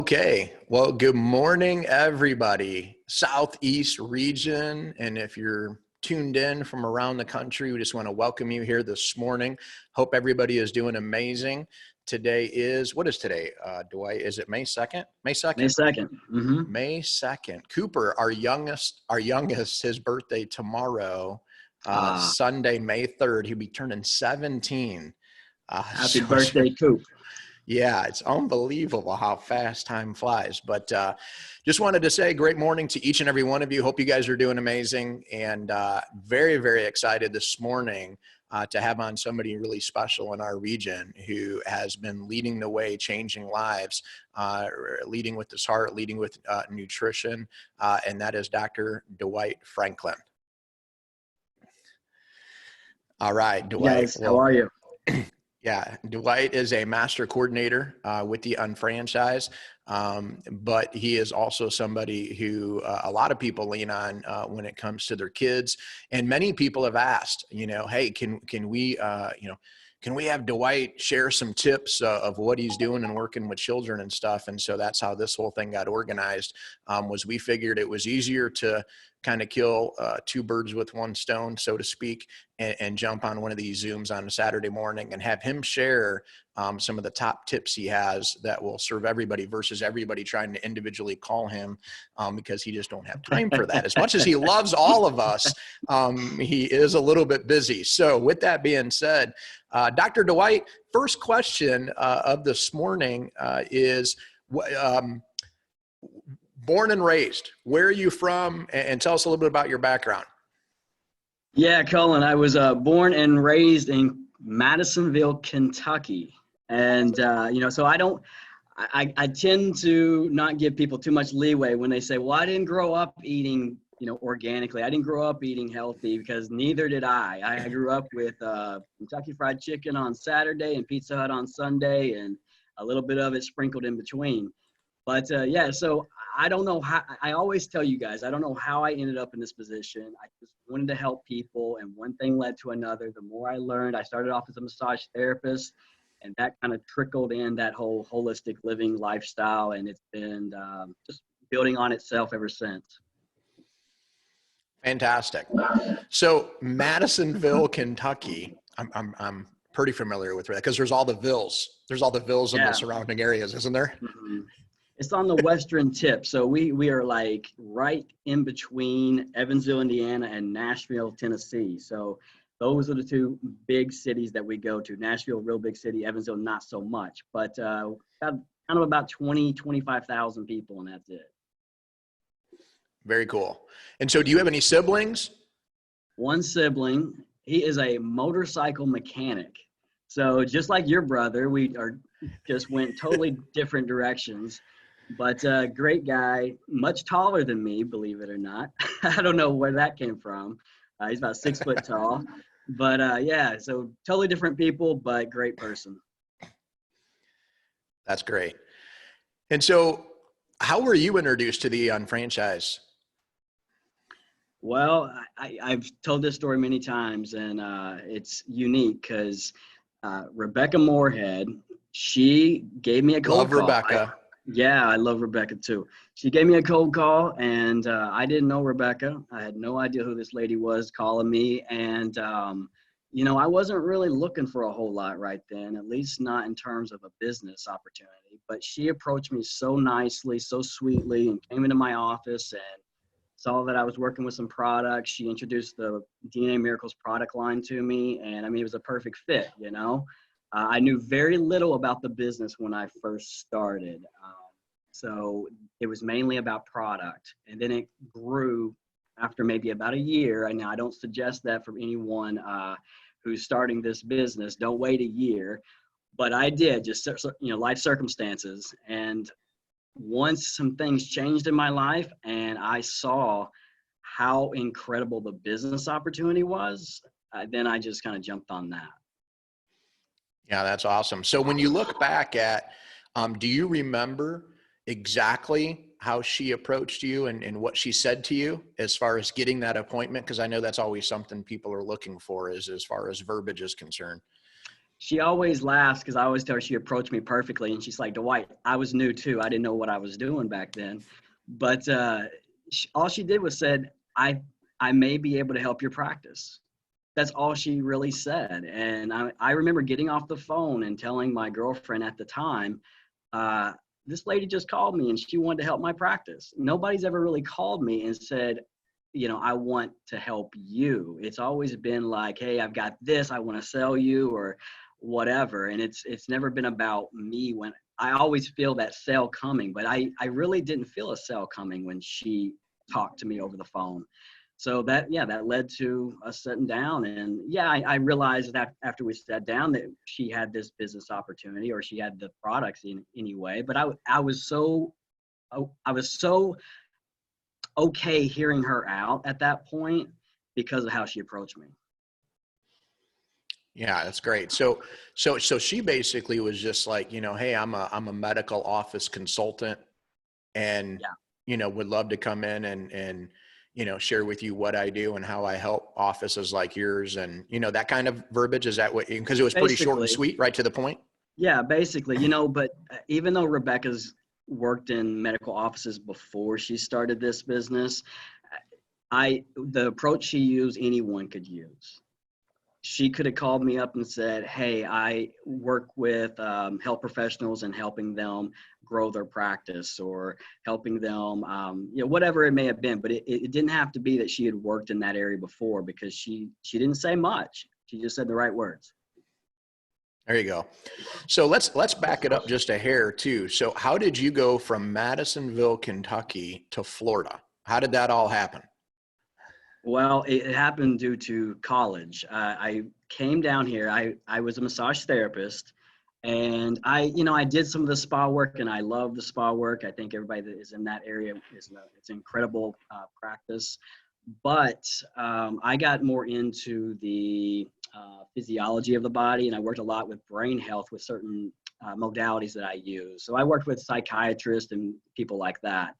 Okay, well, good morning, everybody. Southeast region, and if you're tuned in from around the country, we just want to welcome you here this morning. Hope everybody is doing amazing. Today is, what is today, Dwight? Is it May 2nd? May 2nd? May 2nd. May 2nd. Cooper, our youngest, his birthday tomorrow, Sunday, May 3rd. He'll be turning 17. Happy birthday, Coop. Yeah, it's unbelievable how fast time flies. But just wanted to say great morning to each and every one of you. Hope you guys are doing amazing, and very, very excited this morning to have on somebody really special in our region who has been leading the way, changing lives, leading with his heart, leading with nutrition, and that is Dr. Dwight Franklin. All right, Dwight. Guys, how are you? Yeah, Dwight is a master coordinator with the unfranchised, but he is also somebody who a lot of people lean on when it comes to their kids. And many people have asked, hey, can we, can we have Dwight share some tips of what he's doing and working with children and stuff? And so that's how this whole thing got organized, was we figured it was easier to kind of kill two birds with one stone, so to speak, and jump on one of these Zooms on a Saturday morning and have him share some of the top tips he has that will serve everybody versus everybody trying to individually call him because he just don't have time for that. As much as he loves all of us, he is a little bit busy. So with that being said, Dr. Dwight, first question of this morning is, born and raised, where are you from? And tell us a little bit about your background. Yeah, Colin, I was born and raised in Madisonville, Kentucky. And, so I tend to not give people too much leeway when they say, well, I didn't grow up eating, organically. I didn't grow up eating healthy because neither did I. I grew up with Kentucky Fried Chicken on Saturday and Pizza Hut on Sunday and a little bit of it sprinkled in between. But so I don't know how, I always tell you guys, I don't know how I ended up in this position. I just wanted to help people, and one thing led to another. The more I learned, I started off as a massage therapist, and that kind of trickled in that whole holistic living lifestyle, and it's been just building on itself ever since. Fantastic. So Madisonville, Kentucky, I'm pretty familiar with that because there's all the vills. There's all the vills in the surrounding areas, isn't there? Mm-hmm. It's on the western tip. So we are like right in between Evansville, Indiana and Nashville, Tennessee. So those are the two big cities that we go to. Nashville, real big city. Evansville, not so much. But about 20, 25,000 people, and that's it. Very cool. And so do you have any siblings? One sibling. He is a motorcycle mechanic. So just like your brother, we are just went totally different directions. But great guy, much taller than me, believe it or not. I don't know where that came from. He's about 6 foot tall. But so totally different people, but great person. That's great. And so how were you introduced to the unfranchised? Well, I've told this story many times, and it's unique because Rebecca Moorhead, she gave me a cold call. Love Rebecca. I love Rebecca too. She gave me a cold call, and I didn't know Rebecca. I had no idea who this lady was calling me, and I wasn't really looking for a whole lot right then, at least not in terms of a business opportunity. But she approached me so nicely, so sweetly, and came into my office and saw that I was working with some products. She introduced the DNA Miracles product line to me, and it was a perfect fit, I knew very little about the business when I first started. So it was mainly about product, and then it grew after maybe about a year. And I don't suggest that for anyone who's starting this business. Don't wait a year, but I did, just life circumstances. And once some things changed in my life and I saw how incredible the business opportunity was, then I just kind of jumped on that. Yeah, that's awesome. So when you look back at, do you remember exactly how she approached you and what she said to you as far as getting that appointment? Because I know that's always something people are looking for, is as far as verbiage is concerned. She always laughs because I always tell her she approached me perfectly, and she's like, Dwight, I was new too. I didn't know what I was doing back then, but all she did was said, I may be able to help your practice. That's all she really said. And I remember getting off the phone and telling my girlfriend at the time, this lady just called me and she wanted to help my practice. Nobody's ever really called me and said, I want to help you. It's always been like, hey, I've got this, I want to sell you or whatever. And it's never been about me. When I always feel that sale coming, but I really didn't feel a sale coming when she talked to me over the phone. So that led to us sitting down. And I realized that after we sat down that she had this business opportunity, or she had the products in anyway. But I was so okay hearing her out at that point because of how she approached me. Yeah, that's great. So she basically was just like, hey, I'm a medical office consultant, and Yeah, would love to come in and share with you what I do and how I help offices like yours, and that kind of verbiage. Is that what? Because it was pretty short and basically. sweet, right to the point. Yeah, basically, but even though Rebecca's worked in medical offices before she started this business, the approach she used, anyone could use. She could have called me up and said, hey, I work with health professionals and helping them grow their practice, or helping them, whatever it may have been. But it didn't have to be that she had worked in that area before, because she didn't say much. She just said the right words. There you go. So let's back it up just a hair too. So how did you go from Madisonville, Kentucky to Florida? How did that all happen? Well, it happened due to college. I came down here. I was a massage therapist, and I did some of the spa work, and I love the spa work. I think everybody that is in that area it's incredible practice. But I got more into the physiology of the body, and I worked a lot with brain health with certain modalities that I use. So I worked with psychiatrists and people like that.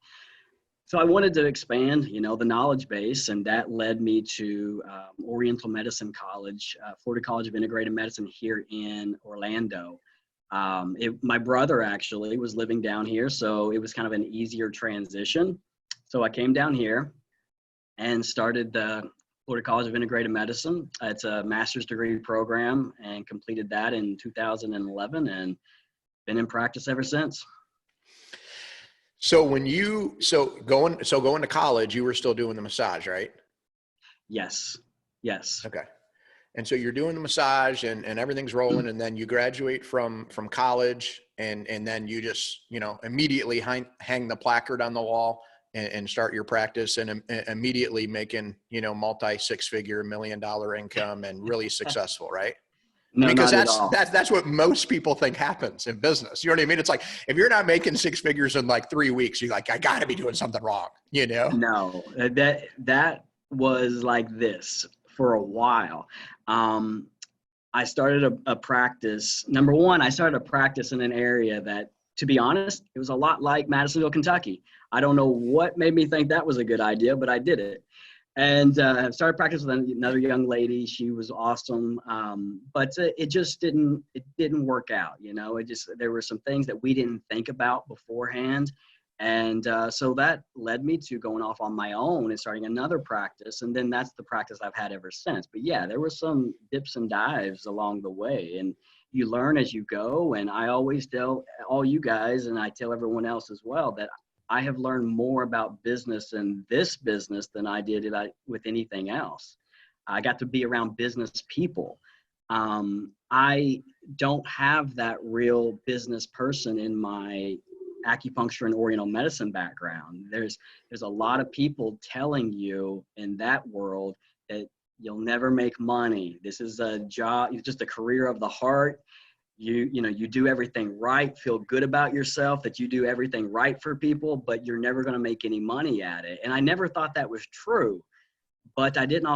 So I wanted to expand, the knowledge base, and that led me to Oriental Medicine College, Florida College of Integrated Medicine here in Orlando. My brother actually was living down here, so it was kind of an easier transition. So I came down here and started the Florida College of Integrated Medicine. It's a master's degree program, and completed that in 2011, and been in practice ever since. So going to college, you were still doing the massage, right? Yes. Yes. Okay. And so you're doing the massage, and everything's rolling, and then you graduate from college, and then you just, immediately hang the placard on the wall and start your practice, and immediately making, multi $6-figure $1 million income, and really successful, right? I No, mean, because not at all. that's what most people think happens in business. You know what I mean? It's like, if you're not making 6 figures in like 3 weeks, you're like, I got to be doing something wrong, No, that was like this for a while. I started a practice. Number one, I started a practice in an area that, to be honest, it was a lot like Madisonville, Kentucky. I don't know what made me think that was a good idea, but I did it. And started practice with another young lady. She was awesome, but it didn't work out. There were some things that we didn't think about beforehand, and so that led me to going off on my own and starting another practice. And then that's the practice I've had ever since. But yeah, there were some dips and dives along the way, and you learn as you go. And I always tell all you guys, and I tell everyone else as well, that I have learned more about business in this business than I did with anything else. I got to be around business people. I don't have that real business person in my acupuncture and Oriental medicine background. There's a lot of people telling you in that world that you'll never make money. This is a job, it's just a career of the heart. You do everything right, feel good about yourself, that you do everything right for people, but you're never going to make any money at it. And I never thought that was true, but I didn't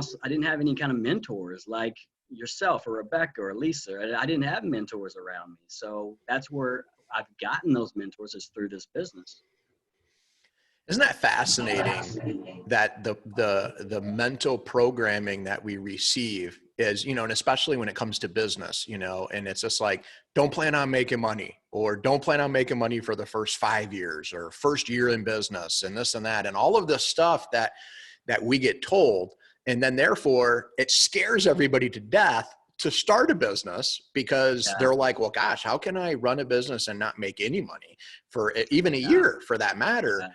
have any kind of mentors like yourself or Rebecca or Lisa. I didn't have mentors around me. So that's where I've gotten those mentors, is through this business. Isn't that fascinating that the mental programming that we receive is, you know, and especially when it comes to business, you know, and it's just like, don't plan on making money, or don't plan on making money for the first 5 years or first year in business and this and that. And all of this stuff that we get told. And then therefore it scares everybody to death to start a business, because Yeah, they're like, well, gosh, how can I run a business and not make any money for even a yeah, year for that matter? yeah,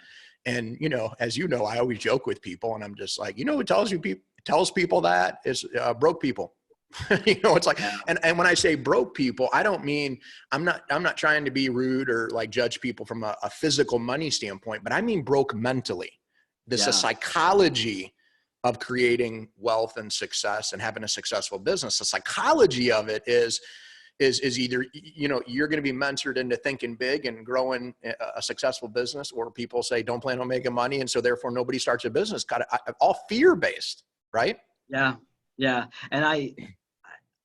And, you know, as you know, I always joke with people, and I'm just like, you know, who tells people that is broke people. You know, it's like, yeah, and when I say broke people, I don't mean, I'm not trying to be rude or like judge people from a physical money standpoint, but I mean broke mentally. This is yeah, psychology of creating wealth and success and having a successful business. The psychology of it is either, you know, you're going to be mentored into thinking big and growing a successful business, or people say don't plan on making money, and so therefore nobody starts a business. All fear based, right? yeah, yeah. And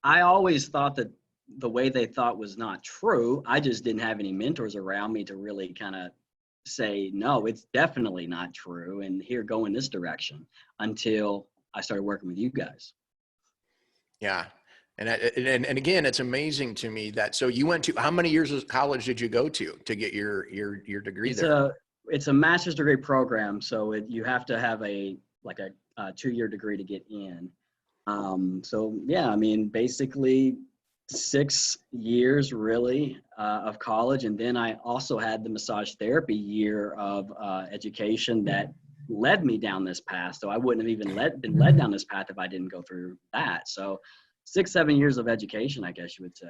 I always thought that the way they thought was not true. I just didn't have any mentors around me to really kind of say, no, it's definitely not true. And here, go in this direction, until I started working with you guys. Yeah. And again, it's amazing to me that, so you went to, how many years of college did you go to get your degree It's there? a master's degree program, so you have to have a 2-year degree to get in. So yeah, I mean, basically 6 years really of college, and then I also had the massage therapy year of education that led me down this path. So I wouldn't have even been led down this path if I didn't go through that. So 6, 7 years of education, I guess you would say.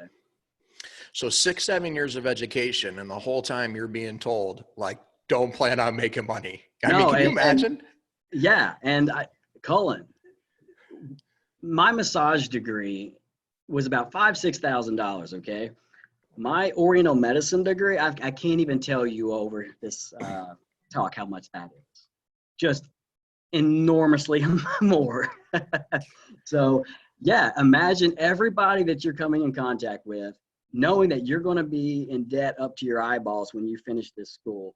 So 6, 7 years of education, and the whole time you're being told like, don't plan on making money. I mean, No, can you and imagine? yeah, and Cullen, my massage degree was about $5,000, $6,000. Okay, my Oriental medicine degree, I can't even tell you over this talk how much that is. Just enormously more. So yeah, imagine everybody that you're coming in contact with, knowing that you're going to be in debt up to your eyeballs when you finish this school,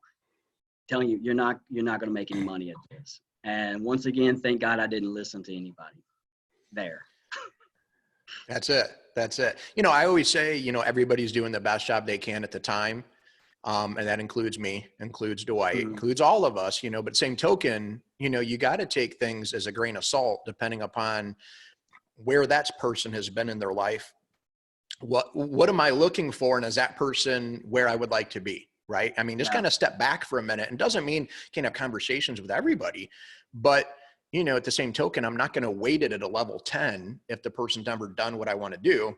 telling you you're not going to make any money at this. And once again, thank God I didn't listen to anybody there. That's it. That's it. You know, I always say, you know, everybody's doing the best job they can at the time. And that includes me, includes Dwight, Mhm. includes all of us, you know, but same token, you know, you got to take things as a grain of salt, depending upon where that person has been in their life. What am I looking for? And is that person where I would like to be? Right. I mean, just Yeah, kind of step back for a minute, and doesn't mean you can't have conversations with everybody, but you know, at the same token, I'm not going to weight it at a level 10 if the person's never done what I want to do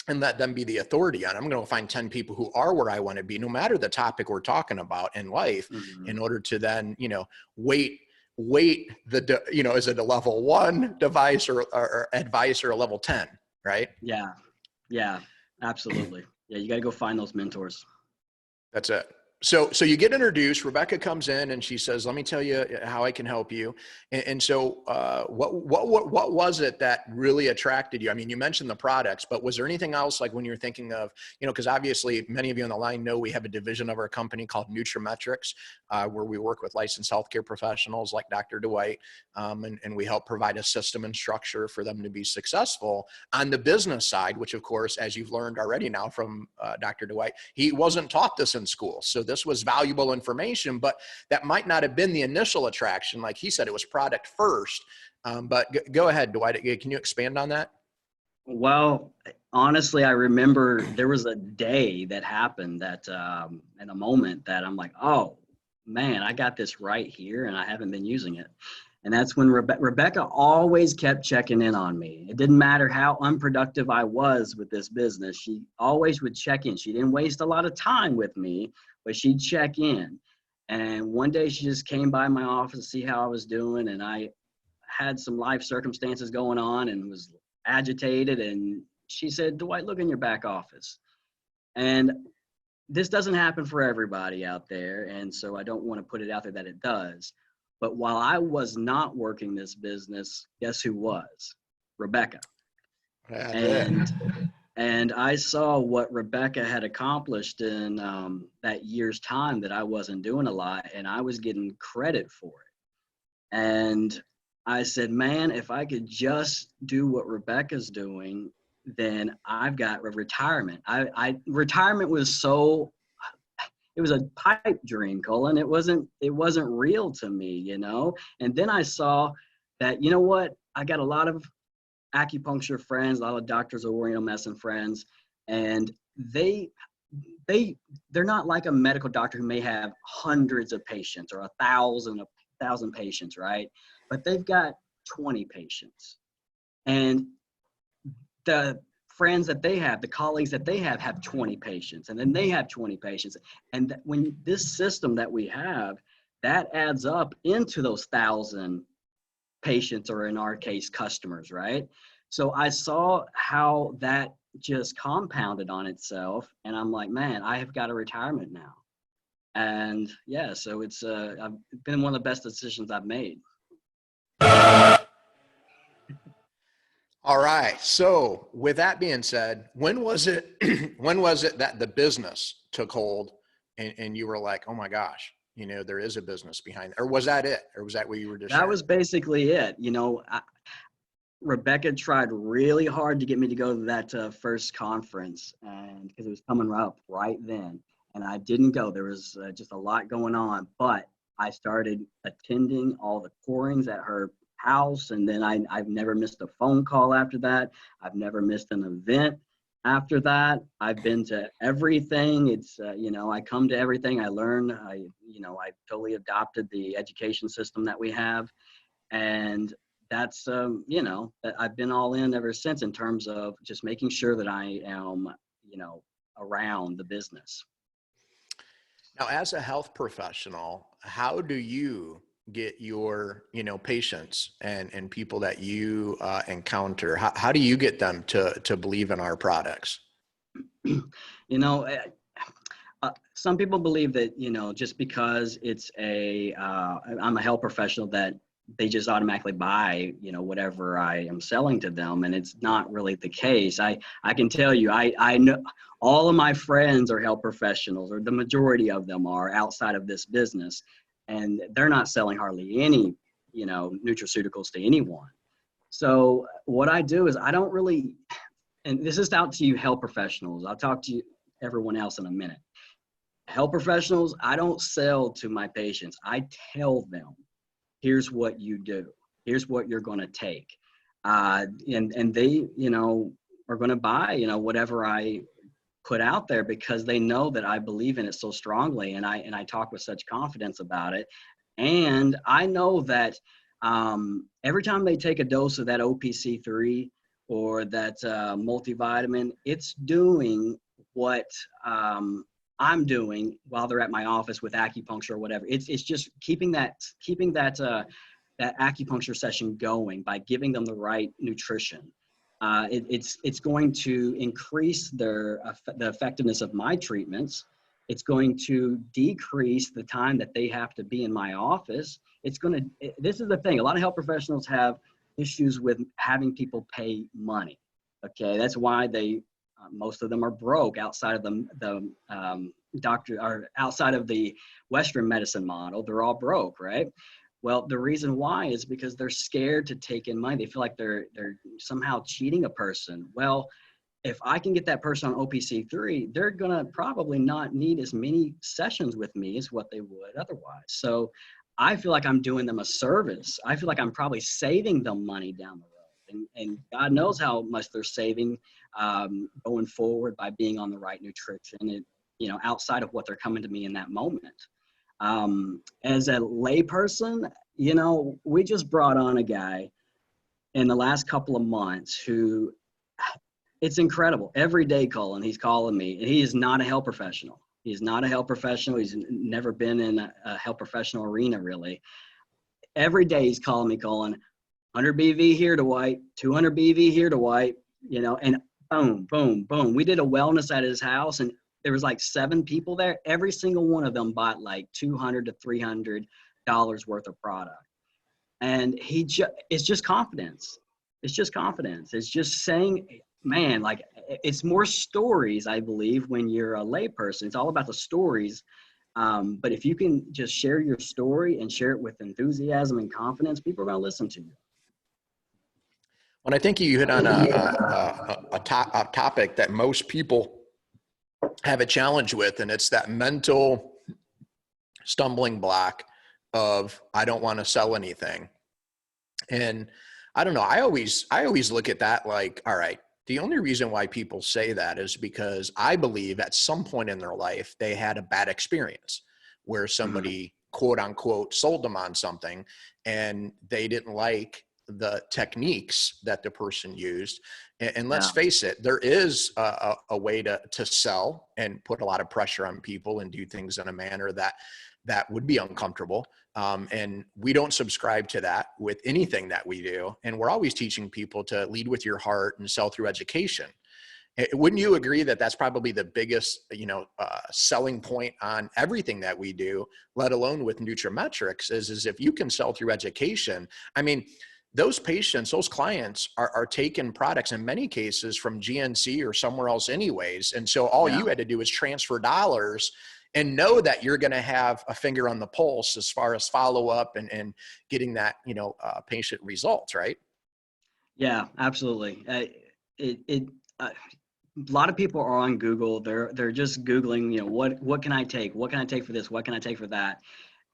and let them be the authority on it. I'm going to find 10 people who are where I want to be, no matter the topic we're talking about in life, hmm, in order to then, you know, weight you know, is it a level 1 device or advice, or a level 10, right? yeah, yeah, absolutely. Yeah, you got to go find those mentors. That's it. So you get introduced. Rebecca comes in and she says, "Let me tell you how I can help you." And so, what was it that really attracted you? I mean, you mentioned the products, but was there anything else, like when you're thinking of, you know, because obviously many of you on the line know we have a division of our company called Nutrimetrics, where we work with licensed healthcare professionals like Dr. Dwight, and we help provide a system and structure for them to be successful on the business side, which of course, as you've learned already now from Dr. Dwight, he wasn't taught this in school. So this was valuable information, but that might not have been the initial attraction. Like he said, it was product first. But go ahead, Dwight. Can you expand on that? Well, honestly, I remember there was a day that happened that, in a moment that I'm like, oh man, I got this right here and I haven't been using it. And that's when Rebecca always kept checking in on me. It didn't matter how unproductive I was with this business. She always would check in. She didn't waste a lot of time with me, but she'd check in. And one day she just came by my office to see how I was doing. And I had some life circumstances going on and was agitated. And she said, Dwight, look in your back office. And this doesn't happen for everybody out there. And so I don't want to put it out there that it does. But while I was not working this business, guess who was? Rebecca. That's it. And And I saw what Rebecca had accomplished in that year's time that I wasn't doing a lot, and I was getting credit for it. And I said, man, if I could just do what Rebecca's doing, then I've got retirement. Retirement was so, it was a pipe dream, Colin. It wasn't real to me, you know? And then I saw that, you know what? I got a lot of acupuncture friends, a lot of doctors of Oriental medicine friends, and they're not like a medical doctor who may have hundreds of patients or a thousand patients, right? But they've got 20 patients, and the friends that they have, the colleagues that they have 20 patients, and then they have 20 patients, and when this system that we have, that adds up into those thousand patients, or in our case, customers, right? So I saw how that just compounded on itself, and I'm like, man, I have got a retirement now. And yeah, so it's I've been one of the best decisions I've made. All right. So with that being said, when was it, when was it that the business took hold and you were like, oh my gosh, you know, there is a business behind it? Or was that it? Or was that what you were just That sharing? was basically it. You know, Rebecca tried really hard to get me to go to that first conference, and because it was coming up right then, and I didn't go. There was just a lot going on, but I started attending all the pourings at her house, and then I've never missed a phone call after that. I've never missed an event after that. I've been to everything. It's you know, I come to everything. I learn. I totally adopted the education system that we have, and that's I've been all in ever since, in terms of just making sure that I am around the business. Now, as a health professional, how do you get your, you know, patients and people that you encounter? How do you get them to believe in our products? you know some people believe that, just because I'm a health professional, that they just automatically buy, whatever I am selling to them. And it's not really the case. I can tell you, I know all of my friends are health professionals, or the majority of them are, outside of this business. And they're not selling hardly any, nutraceuticals to anyone. So what I do is, I don't really, and this is out to you health professionals. I'll talk to you, everyone else, in a minute. Health professionals, I don't sell to my patients. I tell them, here's what you do. Here's what you're going to take. And they, are going to buy, whatever I put out there, because they know that I believe in it so strongly. And I talk with such confidence about it. And I know that every time they take a dose of that OPC3 or that multivitamin, it's doing what I'm doing while they're at my office with acupuncture or whatever. It's just keeping that that acupuncture session going by giving them the right nutrition. It's going to increase the effectiveness of my treatments. It's going to decrease the time that they have to be in my office. This is the thing. A lot of health professionals have issues with having people pay money. Okay, that's why most of them are broke outside of the doctor, or outside of the Western medicine model. They're all broke, right? Well, the reason why is because they're scared to take in money. They feel like they're somehow cheating a person. Well, if I can get that person on OPC3, they're gonna probably not need as many sessions with me as what they would otherwise. So I feel like I'm doing them a service. I feel like I'm probably saving them money down the road. And God knows how much they're saving going forward by being on the right nutrition, outside of what they're coming to me in that moment. As a layperson, we just brought on a guy in the last couple of months who, it's incredible. Every day, Colin, he's calling me, and he is not a health professional. He's not a health professional. He's never been in a health professional arena, really. Every day he's calling me, Colin, 100 BV here, Dwight, 200 BV here, Dwight, and boom, boom, boom. We did a wellness at his house, and there was like 7 people there. Every single one of them bought like $200 to $300 worth of product. And it's just confidence. It's just confidence. It's just saying, man, like it's more stories, I believe, when you're a layperson. It's all about the stories. But if you can just share your story and share it with enthusiasm and confidence, people are going to listen to you. Well, I think you hit on a topic that most people have a challenge with, and it's that mental stumbling block of, I don't want to sell anything. And I don't know, I always look at that like, all right, the only reason why people say that is because I believe at some point in their life they had a bad experience where somebody quote unquote sold them on something and they didn't like the techniques that the person used. And let's face it, there is a way to sell and put a lot of pressure on people and do things in a manner that would be uncomfortable. And we don't subscribe to that with anything that we do. And we're always teaching people to lead with your heart and sell through education. Wouldn't you agree that that's probably the biggest, selling point on everything that we do, let alone with Nutrimetrics, is if you can sell through education? I mean, those patients, those clients are taking products in many cases from GNC or somewhere else anyways. And so all you had to do is transfer dollars and know that you're going to have a finger on the pulse as far as follow up and getting that, patient results, right? Yeah, absolutely. A lot of people are on Google. They're just Googling, what can I take? What can I take for this? What can I take for that?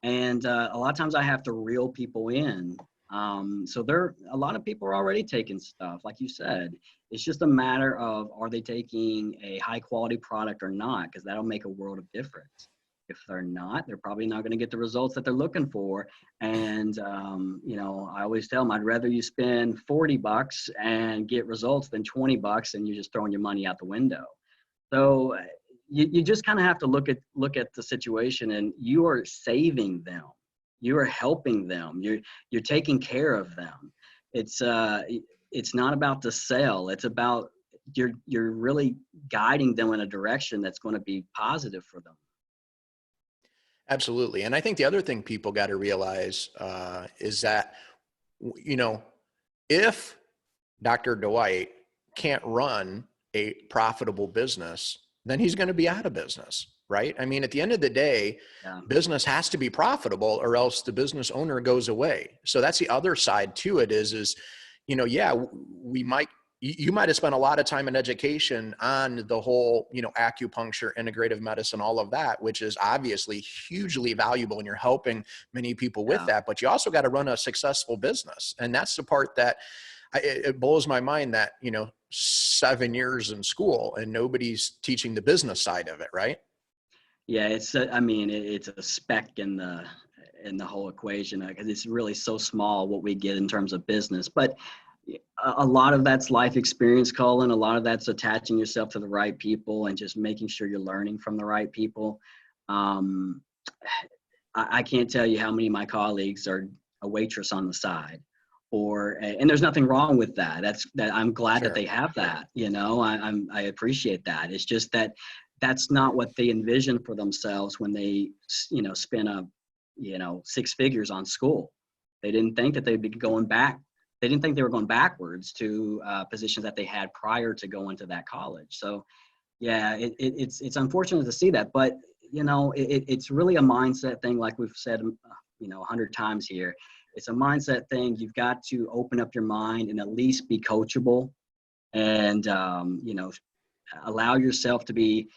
And a lot of times I have to reel people in. So a lot of people are already taking stuff, like you said. It's just a matter of, are they taking a high quality product or not? Because that'll make a world of difference. If they're not, they're probably not going to get the results that they're looking for. And, I always tell them, I'd rather you spend $40 and get results than $20 and you're just throwing your money out the window. So you just kind of have to look at the situation, and you are saving them. You are helping them. You're taking care of them. It's not about the sale. It's about you're really guiding them in a direction that's going to be positive for them. Absolutely. And I think the other thing people got to realize is that, if Dr. Dwight can't run a profitable business, then he's going to be out of business, right? I mean, at the end of the day, business has to be profitable or else the business owner goes away. So that's the other side to it is, you might have spent a lot of time in education on the whole, acupuncture, integrative medicine, all of that, which is obviously hugely valuable, and you're helping many people with that. But you also got to run a successful business. And that's the part that it blows my mind that, 7 years in school and nobody's teaching the business side of it, right? Yeah, it's a speck in the whole equation, because it's really so small what we get in terms of business. But a lot of that's life experience, Colin. A lot of that's attaching yourself to the right people and just making sure you're learning from the right people. I can't tell you how many of my colleagues are a waitress on the side, and there's nothing wrong with that. I'm glad that they have that. I appreciate that. It's just that that's not what they envisioned for themselves when they, spent up, 6 figures on school. They didn't think that they'd be going back. They didn't think they were going backwards to positions that they had prior to going to that college. So, yeah, it's unfortunate to see that, but it's really a mindset thing, like we've said, 100 times here. It's a mindset thing. You've got to open up your mind and at least be coachable, and allow yourself to be,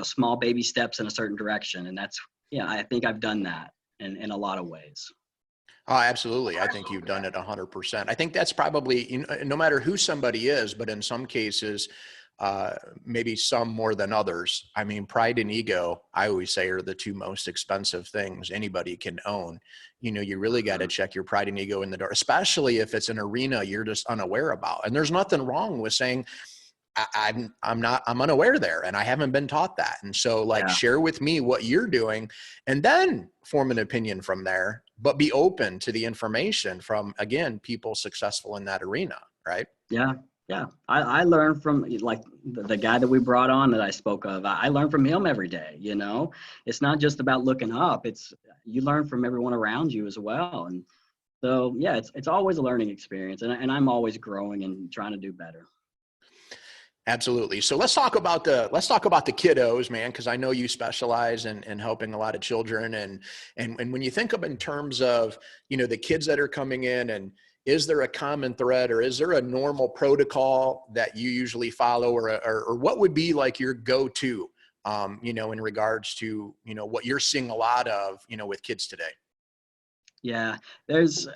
small baby steps in a certain direction. And I think I've done that in a lot of ways. Oh, absolutely. I think you've done it 100%. I think that's probably, no matter who somebody is, but in some cases, maybe some more than others. I mean, pride and ego, I always say, are the 2 most expensive things anybody can own. You really got to check your pride and ego in the door, especially if it's an arena you're just unaware about. And there's nothing wrong with saying, I'm unaware there and I haven't been taught that. And so share with me what you're doing and then form an opinion from there, but be open to the information from, again, people successful in that arena. Right. Yeah. Yeah. I learned from the guy that we brought on that I spoke of. I learn from him every day. It's not just about looking up. You learn from everyone around you as well. And So yeah, it's always a learning experience, and I'm always growing and trying to do better. Absolutely. So let's talk about the kiddos, man, because I know you specialize in helping a lot of children, and when you think of in terms of the kids that are coming in, and is there a common thread, or is there a normal protocol that you usually follow, or what would be like your go-to, in regards to what you're seeing a lot of with kids today? Yeah, there's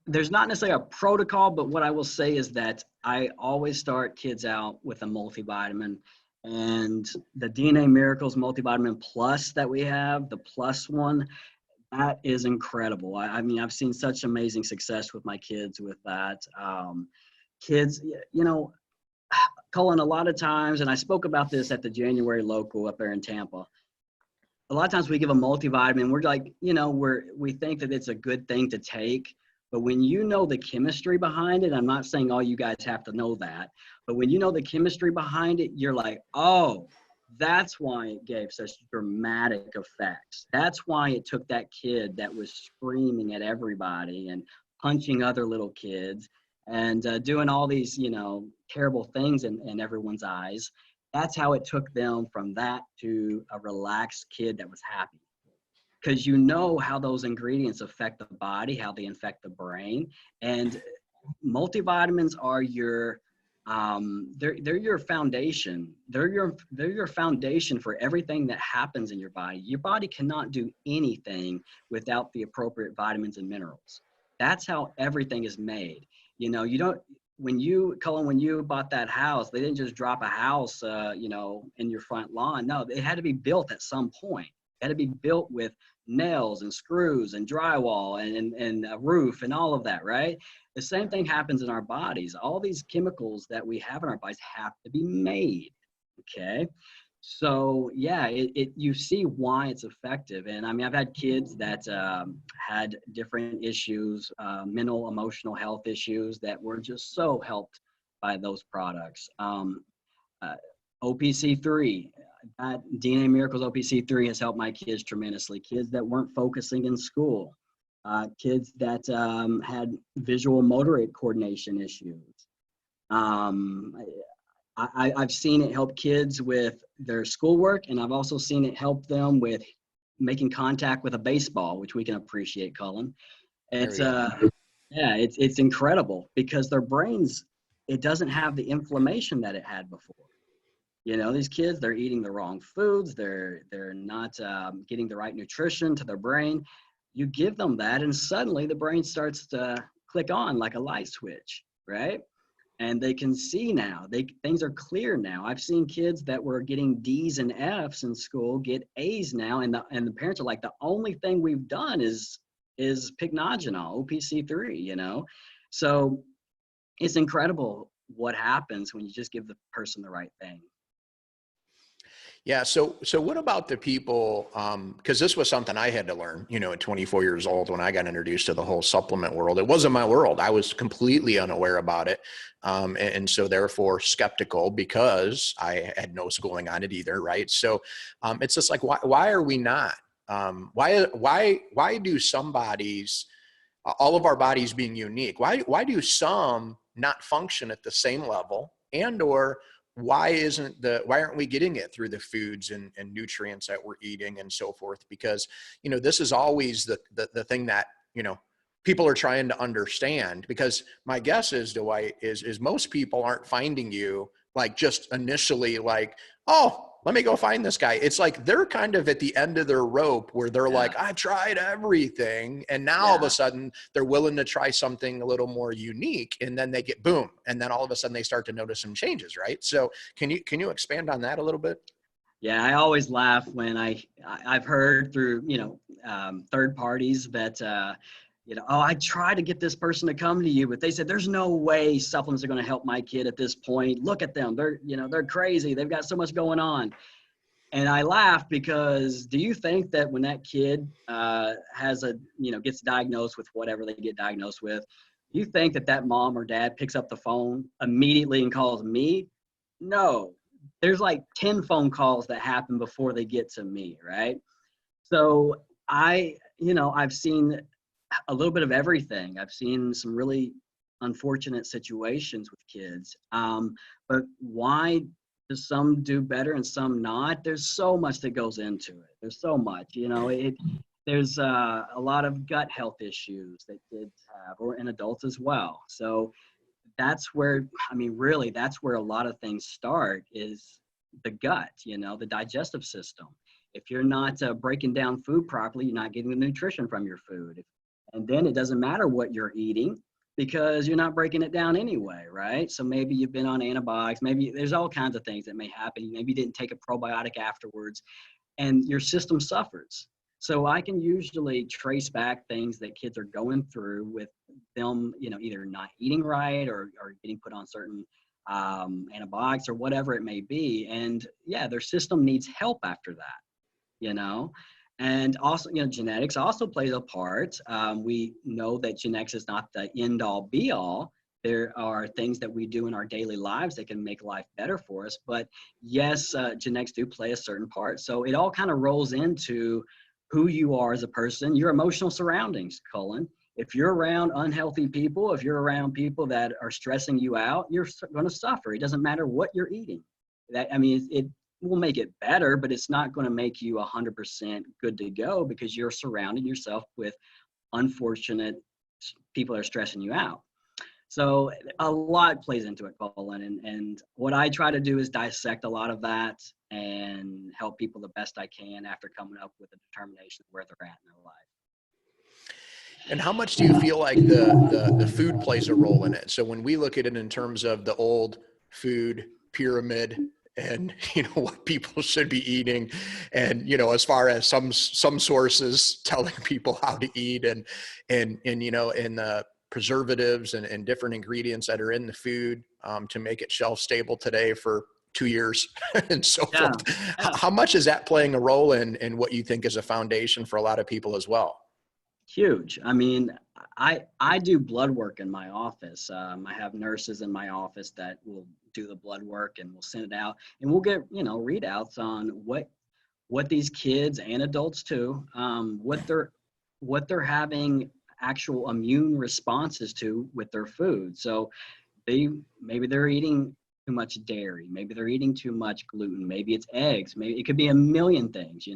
not necessarily a protocol, but what I will say is that I always start kids out with a multivitamin, and the DNA Miracles multivitamin plus that we have, the plus one, that is incredible. I mean, I've seen such amazing success with my kids with that. Kids, Cullen, a lot of times, and I spoke about this at the January local up there in Tampa. A lot of times we give a multivitamin. We're like, we think that it's a good thing to take. But when you know the chemistry behind it, I'm not saying all you guys have to know that, but when you know the chemistry behind it, you're like, oh, that's why it gave such dramatic effects. That's why it took that kid that was screaming at everybody and punching other little kids and doing all these, terrible things in everyone's eyes. That's how it took them from that to a relaxed kid that was happy. Because you know how those ingredients affect the body, how they affect the brain. And multivitamins are they're your foundation. They're your foundation for everything that happens in your body. Your body cannot do anything without the appropriate vitamins and minerals. That's how everything is made. You don't, Cullen, when you bought that house, they didn't just drop a house, in your front lawn. No, it had to be built at some point. It had to be built with nails and screws and drywall and a roof and all of that, right? The same thing happens in our bodies. All these chemicals that we have in our bodies have to be made, okay? So yeah, you see why it's effective. And I mean, I've had kids that had different issues, mental, emotional health issues that were just so helped by those products. Uh, OPC3, that DNA Miracles OPC3 has helped my kids tremendously. Kids that weren't focusing in school, kids that had visual motoric coordination issues. Um, I've seen it help kids with their schoolwork, and I've also seen it help them with making contact with a baseball, which we can appreciate, Colin. There It's we go. yeah, it's incredible because their brains, it doesn't have the inflammation that it had before. These kids, they're eating the wrong foods. They're not getting the right nutrition to their brain. You give them that, and suddenly the brain starts to click on like a light switch, right? And they can see now. Things are clear now. I've seen kids that were getting D's and F's in school get A's now, and the parents are like, the only thing we've done is pycnogenol, OPC3. So it's incredible what happens when you just give the person the right thing. Yeah. So what about the people? Because this was something I had to learn, at 24 years old when I got introduced to the whole supplement world. It wasn't my world. I was completely unaware about it, and so therefore skeptical because I had no schooling on it either, right? So it's just like, why are we not? Why do some bodies, all of our bodies being unique, why do some not function at the same level, and or why aren't we getting it through the foods and nutrients that we're eating and so forth? Because this is always the thing that people are trying to understand. Because my guess is, Dwight, is most people aren't finding you like just initially like, oh, let me go find this guy. It's like they're kind of at the end of their rope where they're like, I've tried everything. And now all of a sudden they're willing to try something a little more unique. And then they get boom. And then all of a sudden they start to notice some changes, right? So can you expand on that a little bit? Yeah, I always laugh when I've heard through third parties that oh, I tried to get this person to come to you, but they said there's no way supplements are going to help my kid at this point. Look at them, they're crazy. They've got so much going on. And I laugh because do you think that when that kid gets diagnosed with whatever they get diagnosed with, you think that mom or dad picks up the phone immediately and calls me? No, there's like 10 phone calls that happen before they get to me, right? So I've seen a little bit of everything. I've seen some really unfortunate situations with kids. But why do some do better and some not? There's so much that goes into it. There's so much, there's a lot of gut health issues that kids have, or in adults as well. So that's where, really, that's where a lot of things start, is the gut, the digestive system. If you're not breaking down food properly, you're not getting the nutrition from your food. And then it doesn't matter what you're eating, because you're not breaking it down anyway, right? So maybe you've been on antibiotics, maybe there's all kinds of things that may happen. Maybe you didn't take a probiotic afterwards, and your system suffers. So I can usually trace back things that kids are going through with them, either not eating right, or getting put on certain antibiotics or whatever it may be. And yeah, their system needs help after that. And also, genetics also plays a part. We know that genetics is not the end all be all. There are things that we do in our daily lives that can make life better for us. But yes, genetics do play a certain part. So it all kind of rolls into who you are as a person, your emotional surroundings, Colin. If you're around unhealthy people, if you're around people that are stressing you out, you're going to suffer. It doesn't matter what you're eating. It will make it better, but it's not going to make you 100% good to go, because you're surrounding yourself with unfortunate people that are stressing you out. So a lot plays into it, Colin. And what I try to do is dissect a lot of that and help people the best I can after coming up with a determination of where they're at in their life. And how much do you feel like the food plays a role in it? So when we look at it in terms of the old food pyramid, and what people should be eating, and as far as some sources telling people how to eat, and the preservatives and different ingredients that are in the food to make it shelf stable today for 2 years and so Yeah, forth. yeah. How much is that playing a role in what you think is a foundation for a lot of people as well? Huge. I do blood work in my office. I have nurses in my office that will do the blood work, and we'll send it out, and we'll get readouts on what these kids and adults too, what they're having actual immune responses to with their food. So maybe they're eating too much dairy, maybe they're eating too much gluten, maybe it's eggs, maybe it could be a million things,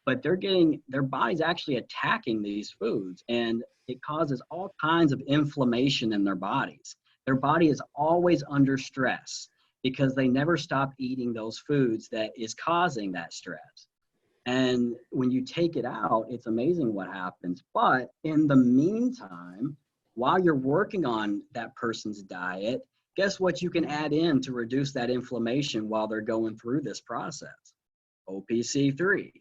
but their body's actually attacking these foods, and it causes all kinds of inflammation in their bodies. Their body is always under stress because they never stop eating those foods that is causing that stress. And when you take it out, it's amazing what happens. But in the meantime, while you're working on that person's diet, guess what you can add in to reduce that inflammation while they're going through this process? OPC3.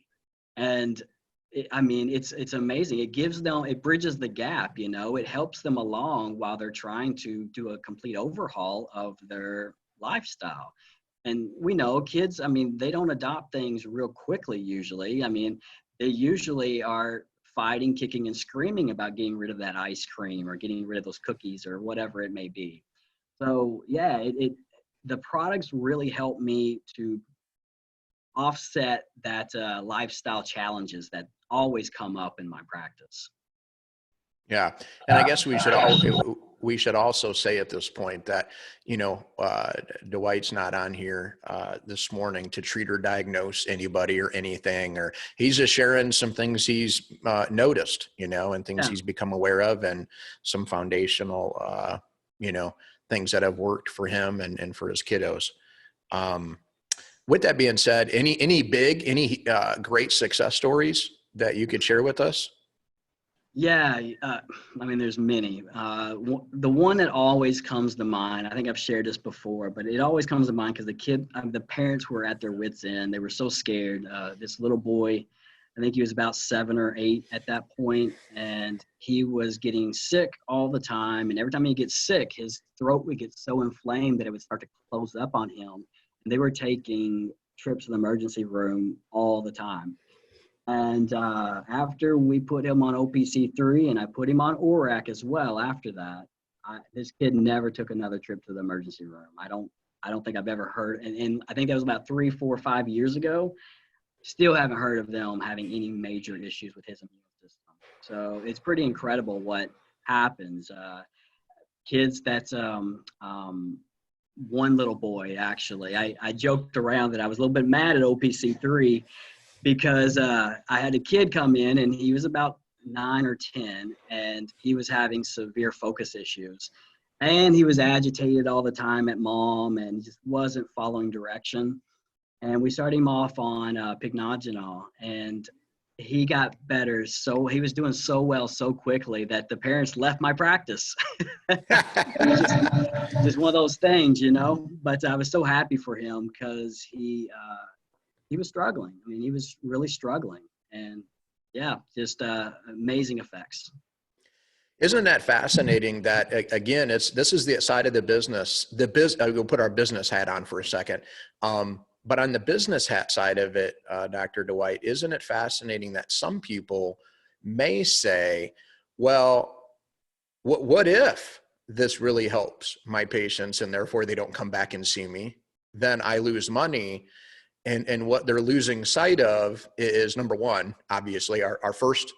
And it's amazing. It bridges the gap, it helps them along while they're trying to do a complete overhaul of their lifestyle. And we know kids, they don't adopt things real quickly usually. They usually are fighting, kicking, and screaming about getting rid of that ice cream or getting rid of those cookies or whatever it may be. So yeah, the products really help me to offset that lifestyle challenges that always come up in my practice. Yeah. And I guess we should also say at this point that, Dwight's not on here this morning to treat or diagnose anybody or anything, or he's just sharing some things he's noticed, and things he's become aware of, and some foundational, things that have worked for him and for his kiddos. With that being said, any great success stories that you could share with us? Yeah, there's many. The one that always comes to mind, I think I've shared this before, but it always comes to mind because the parents were at their wits' end. They were so scared. This little boy, I think he was about 7 or 8 at that point, and he was getting sick all the time. And every time he gets sick, his throat would get so inflamed that it would start to close up on him. And they were taking trips to the emergency room all the time. And after we put him on OPC3, and I put him on ORAC as well after that, this kid never took another trip to the emergency room. I don't think I've ever heard, and I think that was about 3, 4, 5 years ago. Still haven't heard of them having any major issues with his immune system. So it's pretty incredible what happens. Kids that's one little boy, actually, I joked around that I was a little bit mad at OPC3 because I had a kid come in and he was about 9 or 10 and he was having severe focus issues. And he was agitated all the time at mom and just wasn't following direction. And we started him off on pycnogenol, and he got better. So he was doing so well so quickly that the parents left my practice. It was just one of those things, you know. But I was so happy for him because he was struggling. I mean, he was really struggling, and yeah, just amazing effects. Isn't that fascinating that again, this is the side of the business, we'll put our business hat on for a second. But on the business hat side of it, Dr. Dwight, isn't it fascinating that some people may say, well, what if this really helps my patients and therefore they don't come back and see me? Then I lose money. And what they're losing sight of is, number one, obviously our first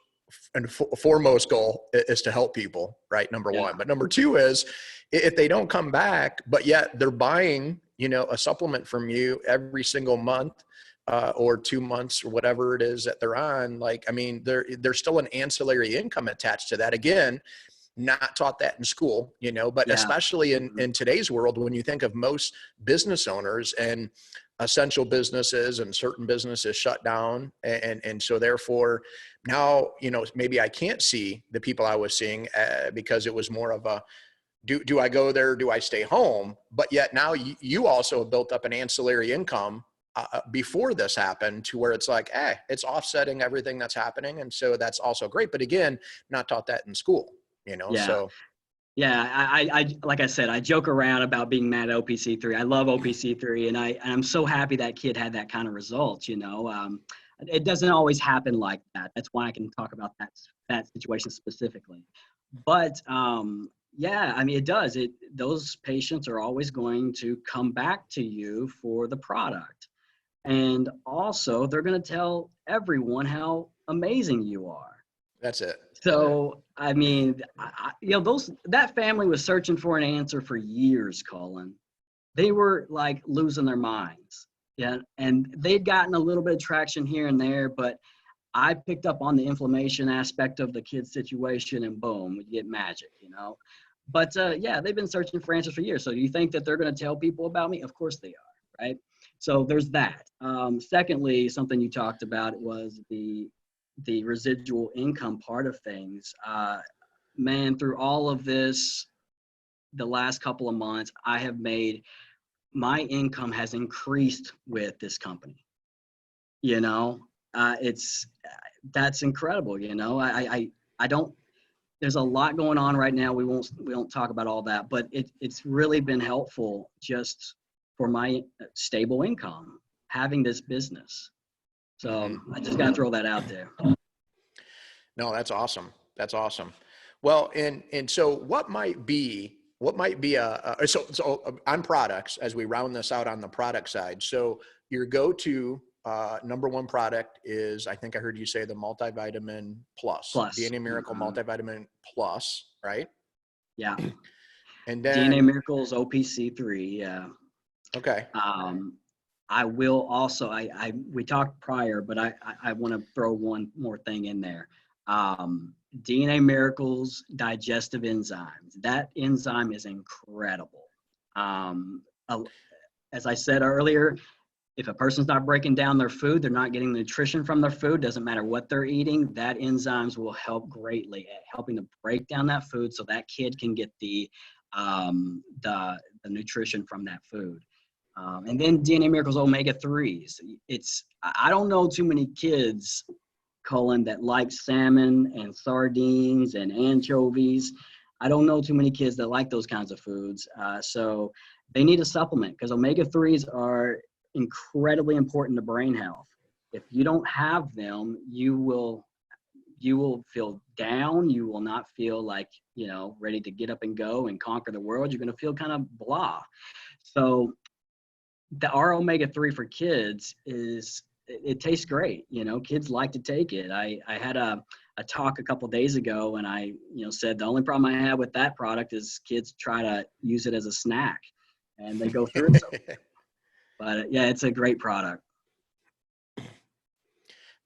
and foremost goal is to help people, right? Number one. But number two is if they don't come back, but yet they're buying, a supplement from you every single month, or 2 months or whatever it is that they're on. Like, I mean, there's still an ancillary income attached to that. Again, not taught that in school, but especially in today's world, when you think of most business owners and essential businesses and certain businesses shut down. And so therefore now, maybe I can't see the people I was seeing because it was more of a, do I go there? Do I stay home? But yet now you also built up an ancillary income before this happened to where it's like, it's offsetting everything that's happening. And so that's also great. But again, not taught that in school, so. Yeah, I like I said, I joke around about being mad at OPC3. I love OPC3, and I'm so happy that kid had that kind of results. It doesn't always happen like that. That's why I can talk about that situation specifically. But yeah, I mean, it does. Those patients are always going to come back to you for the product, and also they're going to tell everyone how amazing you are. That's it. So, I mean, that family was searching for an answer for years, Colin. They were like losing their minds. Yeah. And they'd gotten a little bit of traction here and there, but I picked up on the inflammation aspect of the kid's situation, and boom, we get magic, But yeah, they've been searching for answers for years. So do you think that they're going to tell people about me? Of course they are, right? So there's that. Secondly, something you talked about was the residual income part of things. Man, through all of this, the last couple of months, my income has increased with this company. That's incredible. I don't, there's a lot going on right now. We won't talk about all that, but it's really been helpful just for my stable income, having this business. So I just got to throw that out there. No, that's awesome. That's awesome. Well, and so what might be so on products, as we round this out on the product side. So your go-to number one product is, I think I heard you say, the multivitamin plus. DNA Miracle multivitamin plus, right? Yeah. And then DNA Miracle's OPC3. Yeah. Okay. I will also, we talked prior, but I want to throw one more thing in there. DNA Miracle's digestive enzymes. That enzyme is incredible. As I said earlier, if a person's not breaking down their food, they're not getting nutrition from their food, doesn't matter what they're eating, that enzymes will help greatly at helping to break down that food so that kid can get the nutrition from that food. And then DNA Miracle's omega-3s. I don't know too many kids, Colin, that like salmon and sardines and anchovies. I don't know too many kids that like those kinds of foods. So they need a supplement because omega-3s are incredibly important to brain health. If you don't have them, you will feel down. You will not feel like, ready to get up and go and conquer the world. You're going to feel kind of blah. So our omega-3 for kids is it tastes great. Kids like to take it. I had a talk a couple days ago, and I said the only problem I have with that product is kids try to use it as a snack, and they go through it. But yeah, it's a great product.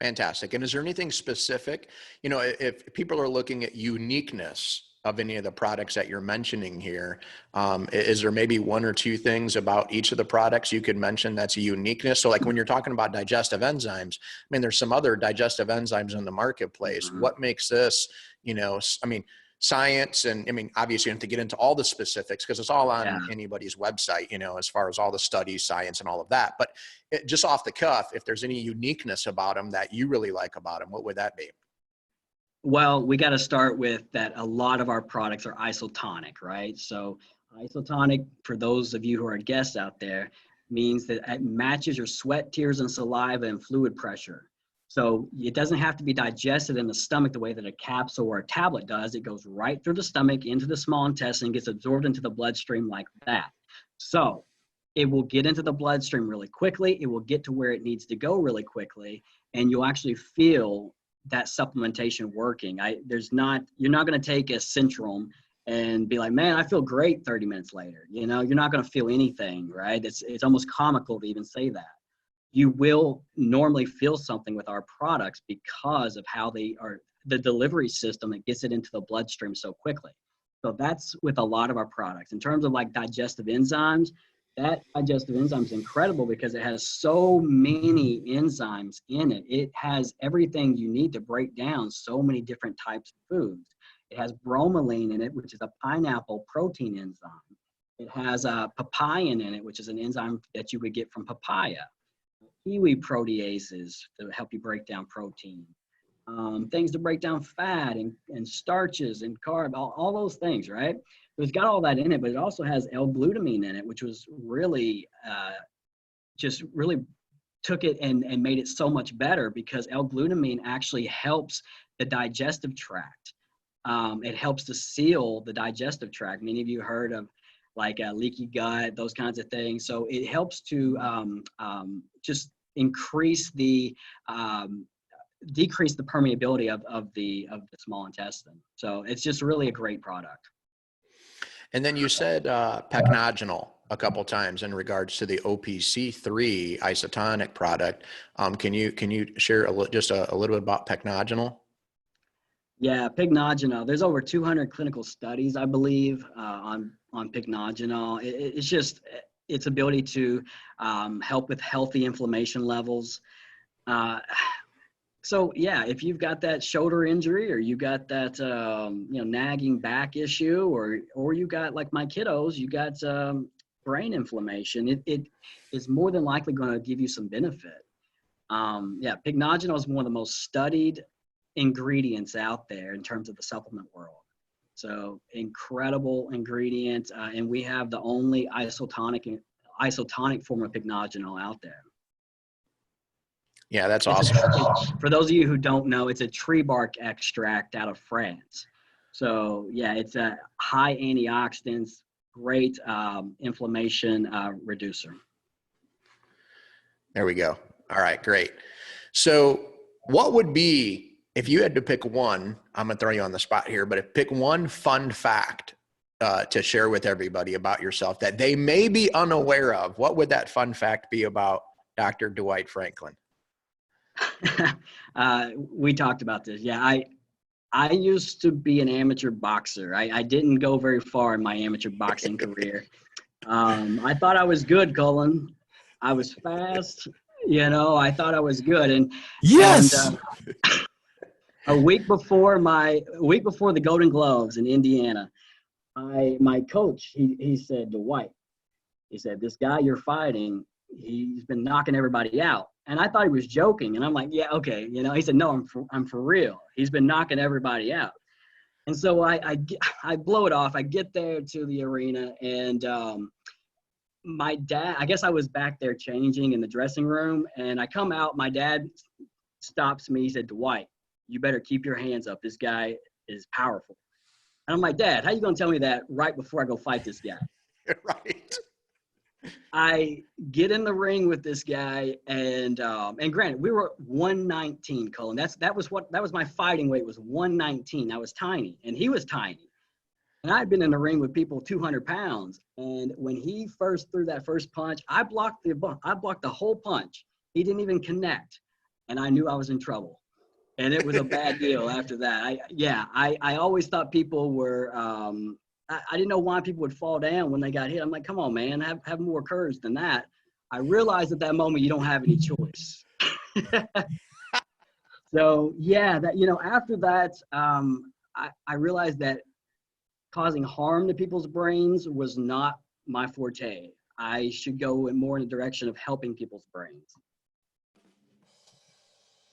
Fantastic. And is there anything specific, if people are looking at uniqueness of any of the products that you're mentioning here, is there maybe one or two things about each of the products you could mention that's a uniqueness? So like when you're talking about digestive enzymes, I mean, there's some other digestive enzymes in the marketplace. Mm-hmm. What makes this, science, and I mean, obviously you have to get into all the specifics because it's all on anybody's website, as far as all the studies, science, and all of that. But just off the cuff, if there's any uniqueness about them that you really like about them, what would that be? Well, we got to start with that. A lot of our products are isotonic, right? So isotonic, for those of you who are guests out there, means that it matches your sweat, tears, and saliva and fluid pressure. So it doesn't have to be digested in the stomach the way that a capsule or a tablet does. It goes right through the stomach into the small intestine, gets absorbed into the bloodstream like that. So it will get into the bloodstream really quickly. It will get to where it needs to go really quickly, and you'll actually feel that supplementation working. You're not going to take a Centrum and be like, man, I feel great 30 minutes later. You're not going to feel anything, right? It's almost comical to even say that. You will normally feel something with our products because of how they are, the delivery system that gets it into the bloodstream so quickly. So that's with a lot of our products. In terms of like digestive enzymes, that digestive enzyme is incredible because it has so many enzymes in it. It has everything you need to break down so many different types of foods. It has bromelain in it, which is a pineapple protein enzyme. It has papain in it, which is an enzyme that you would get from papaya. Kiwi proteases to help you break down protein. Things to break down fat and starches and carb, all those things, right? So it's got all that in it, but it also has L-glutamine in it, which was really, just really took it and made it so much better because L-glutamine actually helps the digestive tract. It helps to seal the digestive tract. Many of you heard of like leaky gut, those kinds of things. So it helps to just increase decrease the permeability of the small intestine. So it's just really a great product. And then you said pecnogenol a couple times in regards to the OPC3 isotonic product. Can you share just a little bit about pecnogenol? Yeah, pecnogenol. There's over 200 clinical studies, I believe, on pecnogenol. It's just its ability to help with healthy inflammation levels. So yeah, if you've got that shoulder injury or you got that nagging back issue, or you got, like my kiddos, you got brain inflammation, it is more than likely going to give you some benefit. Pecnogenol is one of the most studied ingredients out there in terms of the supplement world. So incredible ingredient, and we have the only isotonic form of pecnogenol out there. Yeah, that's awesome. For those of you who don't know, it's a tree bark extract out of France. So yeah, it's a high antioxidants, great inflammation reducer. There we go. All right, great. So what would be, if you had to pick one, I'm going to throw you on the spot here, but if pick one fun fact to share with everybody about yourself that they may be unaware of, what would that fun fact be about Dr. Dwight Franklin? We talked about this. Yeah, I used to be an amateur boxer. I didn't go very far in my amateur boxing career. I thought I was good, Colin. I was fast. I thought I was good. And yes. And, a week before the Golden Gloves in Indiana, my coach he said, Dwight, he said, this guy you're fighting, he's been knocking everybody out. And I thought he was joking. And I'm like, yeah, okay. He said, no, I'm for real. He's been knocking everybody out. And so I blow it off. I get there to the arena, and my dad, I guess I was back there changing in the dressing room, and I come out. My dad stops me. He said, Dwight, you better keep your hands up. This guy is powerful. And I'm like, Dad, how you going to tell me that right before I go fight this guy? Right. I get in the ring with this guy, and granted, we were 119, Colin. That was my fighting weight, was 119. I was tiny, and he was tiny. And I'd been in the ring with people 200 pounds. And when he first threw that first punch, I blocked the whole punch. He didn't even connect, and I knew I was in trouble. And it was a bad deal after that. I always thought people were. I didn't know why people would fall down when they got hit. I'm like, come on, man, have more courage than that. I realized at that moment you don't have any choice. So yeah, that after that, I realized that causing harm to people's brains was not my forte. I should go more in the direction of helping people's brains.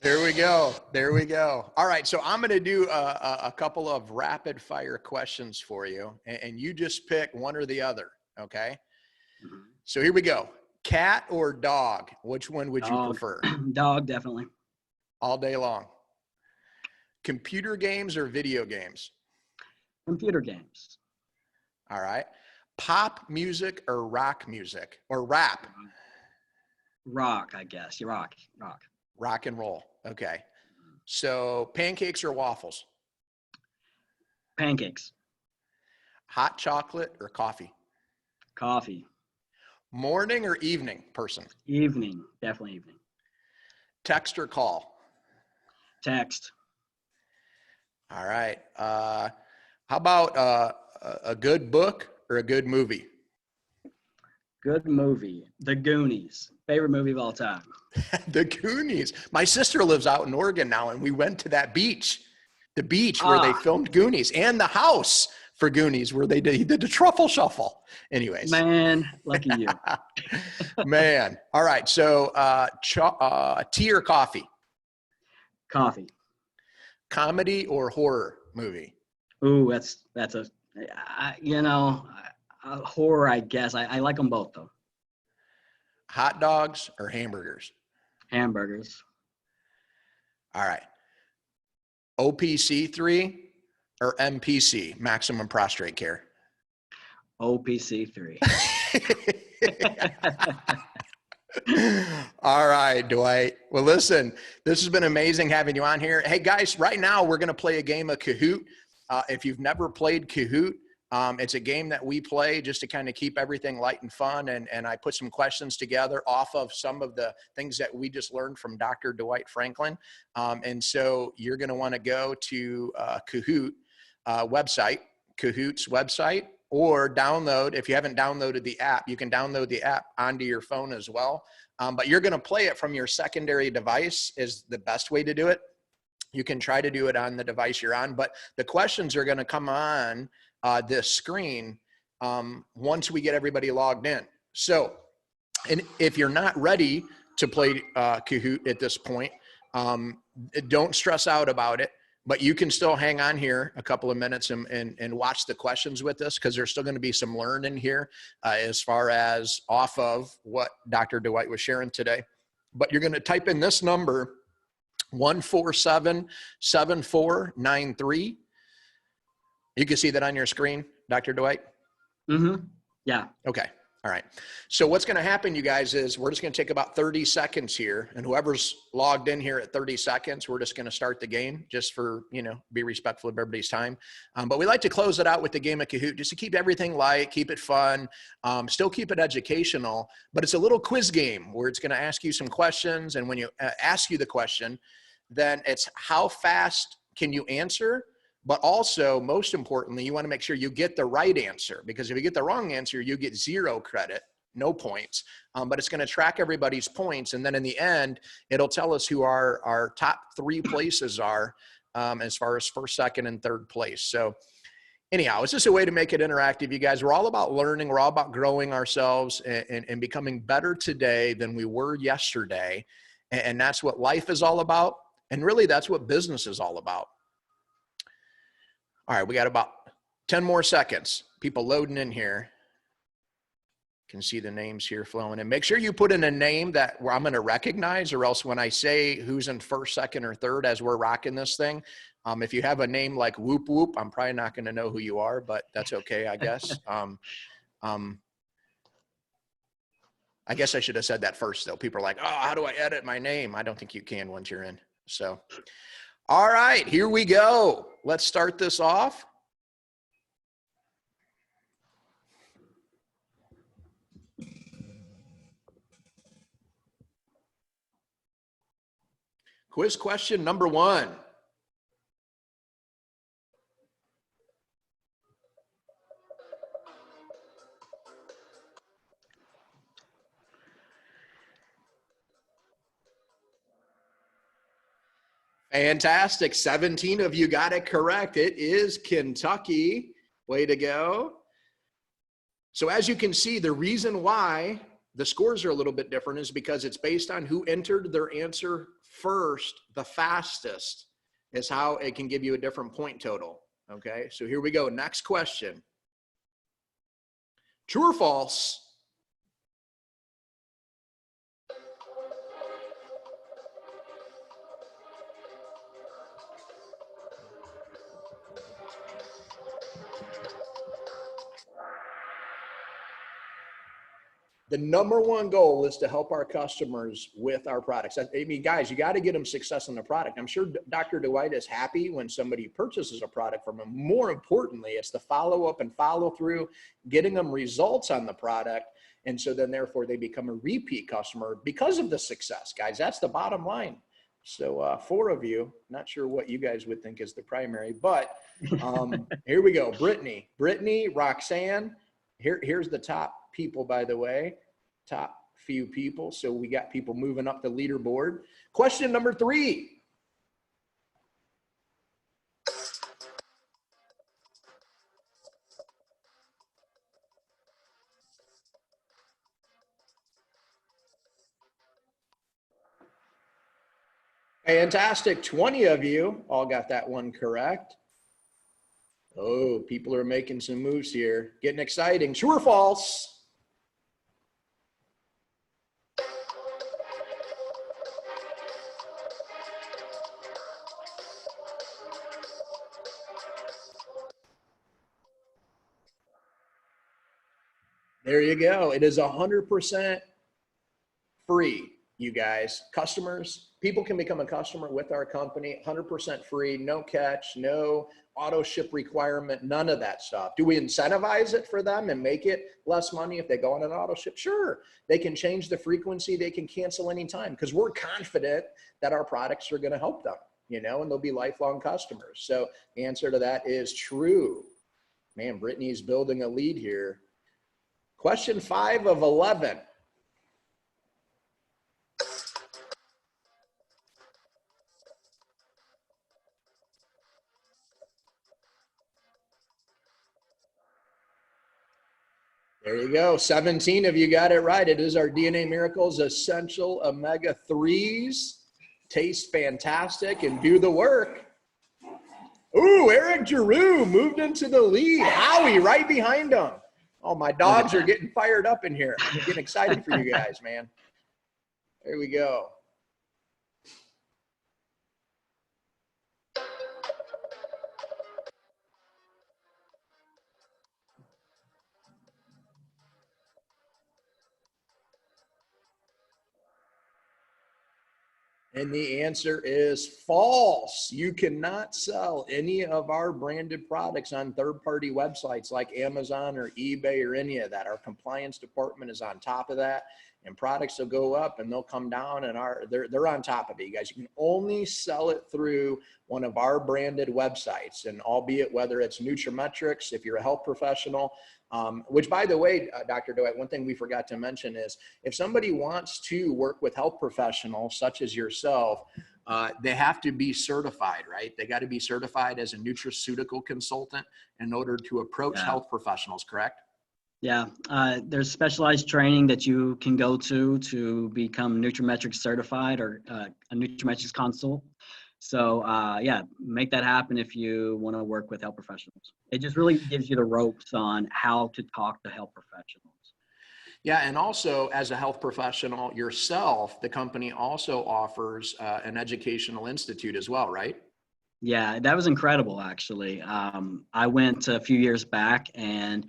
There we go. There we go. All right. So I'm going to do a couple of rapid fire questions for you, and you just pick one or the other. Okay. Mm-hmm. So here we go. Cat or dog? Which one would you prefer? Dog, definitely. All day long. Computer games or video games? Computer games. All right. Pop music or rock music or rap? Rock, I guess. Rock. Rock and roll. Okay. So pancakes or waffles? Pancakes. Hot chocolate or coffee? Coffee. Morning or evening person? Evening. Definitely evening. Text or call? Text. All right. How about a good book or a good movie? Good movie. The Goonies. Favorite movie of all time. The Goonies. My sister lives out in Oregon now, and we went to that beach, the beach where they filmed Goonies, and the house for Goonies where he did the truffle shuffle. Anyways. Man, lucky you. Man. All right. So tea or coffee? Coffee. Comedy or horror movie? Ooh, that's a horror, I guess. I like them both, though. Hot dogs or hamburgers? Hamburgers. All right. OPC3 or MPC, maximum prostrate care? OPC3. All right, Dwight. Well, listen, this has been amazing having you on here. Hey, guys, right now we're going to play a game of Kahoot. If you've never played Kahoot, it's a game that we play just to kind of keep everything light and fun. And I put some questions together off of some of the things that we just learned from Dr. Dwight Franklin. And so you're going to want to go to Kahoot Kahoot's website, or download. If you haven't downloaded the app, you can download the app onto your phone as well. But you're going to play it from your secondary device is the best way to do it. You can try to do it on the device you're on, but the questions are going to come on this screen once we get everybody logged in. So, and if you're not ready to play Kahoot at this point, don't stress out about it, but you can still hang on here a couple of minutes and watch the questions with us, because there's still going to be some learning here as far as off of what Dr. Dwight was sharing today. But you're going to type in this number, 147-7493. You can see that on your screen, Dr. Dwight? Mm-hmm. Yeah. Okay. All right. So what's going to happen, you guys, is we're just going to take about 30 seconds here, and whoever's logged in here at 30 seconds, we're just going to start the game just for, be respectful of everybody's time. But we like to close it out with the game of Kahoot just to keep everything light, keep it fun, still keep it educational, but it's a little quiz game where it's going to ask you some questions. And when you ask you the question, then it's how fast can you answer? But also, most importantly, you want to make sure you get the right answer, because if you get the wrong answer, you get 0 credit, no points. But it's going to track everybody's points. And then in the end, it'll tell us who our top 3 places are as far as first, second, and third place. So anyhow, it's just a way to make it interactive, you guys. We're all about learning. We're all about growing ourselves and becoming better today than we were yesterday. And that's what life is all about. And really, that's what business is all about. All right, we got about 10 more seconds. People loading in here. Can see the names here flowing in. Make sure you put in a name that I'm going to recognize, or else when I say who's in first, second, or third as we're rocking this thing, if you have a name like Whoop Whoop, I'm probably not going to know who you are, but that's okay, I guess. I guess I should have said that first though. People are like, oh, how do I edit my name? I don't think you can once you're in. So, all right, here we go. Let's start this off. Quiz question number 1. Fantastic. 17 of you got it correct. It is Kentucky. Way to go. So as you can see, the reason why the scores are a little bit different is because it's based on who entered their answer first, the fastest, is how it can give you a different point total. Okay, so here we go. Next question. True or false? The number one goal is to help our customers with our products. I mean, guys, you got to get them success in the product. I'm sure Dr. Dwight is happy when somebody purchases a product from him. More importantly, it's the follow up and follow through, getting them results on the product. And so then therefore they become a repeat customer because of the success, guys. That's the bottom line. So 4 of you, not sure what you guys would think is the primary, but here we go. Brittany, Roxanne, here's the top people, by the way, top few people. So we got people moving up the leaderboard. Question number 3. Fantastic. 20 of you all got that one correct. Oh, people are making some moves here. Getting exciting. True or false? There you go. It is 100% free, you guys. Customers, people can become a customer with our company, 100% free, no catch, no auto ship requirement, none of that stuff. Do we incentivize it for them and make it less money if they go on an auto ship? Sure. They can change the frequency. They can cancel anytime because we're confident that our products are going to help them, you know, and they'll be lifelong customers. So the answer to that is true. Man, Brittany's building a lead here. Question 5 of 11. There you go. 17 of you got it right. It is our DNA Miracles Essential Omega-3s. Taste fantastic and do the work. Ooh, Eric Giroux moved into the lead. Howie right behind him. Oh, my dogs are getting fired up in here. I'm getting excited for you guys, man. There we go. And the answer is false. You cannot sell any of our branded products on third-party websites like Amazon or eBay or any of that. Our compliance department is on top of that, and products will go up and they'll come down, and they're on top of it, you guys. You can only sell it through one of our branded websites, and albeit whether it's Nutrimetrics, if you're a health professional, which, by the way, Dr. Dwight, one thing we forgot to mention is if somebody wants to work with health professionals such as yourself, they have to be certified, right? They got to be certified as a nutraceutical consultant in order to approach health professionals, correct? Yeah, there's specialized training that you can go to become Nutrimetrics certified or a Nutrimetrics consult. So yeah, make that happen if you want to work with health professionals. It just really gives you the ropes on how to talk to health professionals. Yeah, and also as a health professional yourself, the company also offers an educational institute as well, right? Yeah, that was incredible, actually. I went a few years back and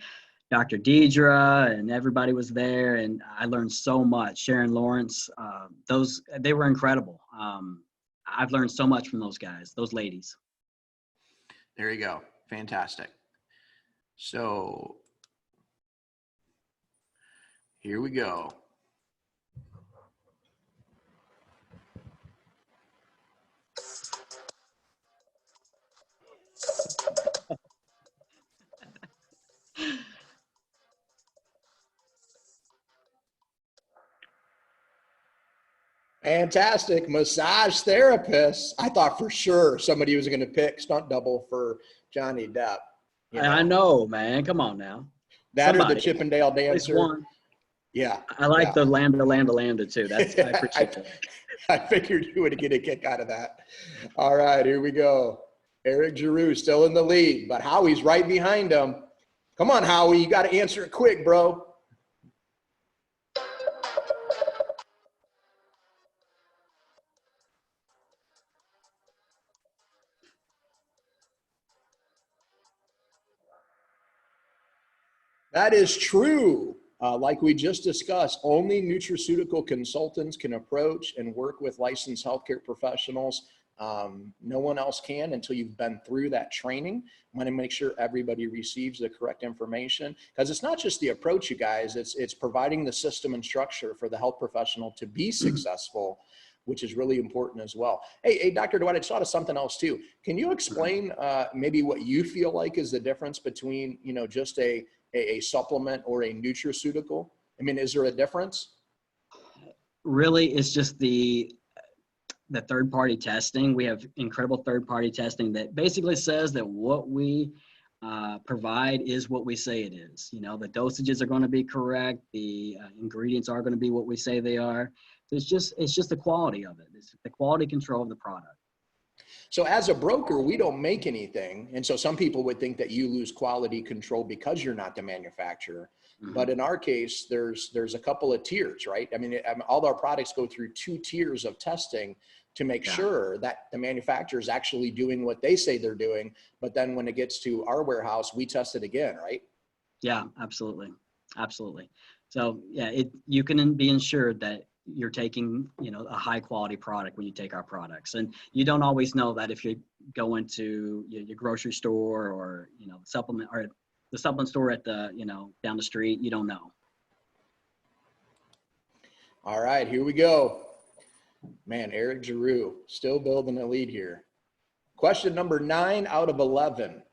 Dr. Deidre and everybody was there, and I learned so much. Sharon Lawrence, they were incredible. I've learned so much from those guys, those ladies. There you go. Fantastic. So here we go. Fantastic. Massage therapist. I thought for sure somebody was going to pick stunt double for Johnny Depp. I know, man. Come on now. That or the Chippendale dancer. One. Yeah. I like the lambda too. I appreciate that. I figured you would get a kick out of that. All right, here we go. Eric Giroux still in the lead, but Howie's right behind him. Come on, Howie. You got to answer it quick, bro. That is true. Like we just discussed, only nutraceutical consultants can approach and work with licensed healthcare professionals. No one else can until you've been through that training. I want to make sure everybody receives the correct information, because it's not just the approach, you guys, it's providing the system and structure for the health professional to be successful, which is really important as well. Hey, Dr. Dwight, I thought of something else too. Can you explain maybe what you feel like is the difference between, just a supplement or a nutraceutical? I mean, is there a difference? Really, it's just the third-party testing. We have incredible third-party testing that basically says that what we provide is what we say it is. The dosages are going to be correct. The ingredients are going to be what we say they are. So it's just the quality of it. It's the quality control of the product. So as a broker, we don't make anything. And so some people would think that you lose quality control because you're not the manufacturer. Mm-hmm. But in our case, there's a couple of tiers, right? I mean, all our products go through 2 tiers of testing to make sure that the manufacturer is actually doing what they say they're doing. But then when it gets to our warehouse, we test it again, right? Yeah, absolutely. Absolutely. So yeah, you can be ensured that you're taking, a high quality product when you take our products. And you don't always know that if you go into your grocery store or, supplement or the supplement store at the, down the street, you don't know. All right, here we go. Man, Eric Giroux still building a lead here. Question number 9 out of 11.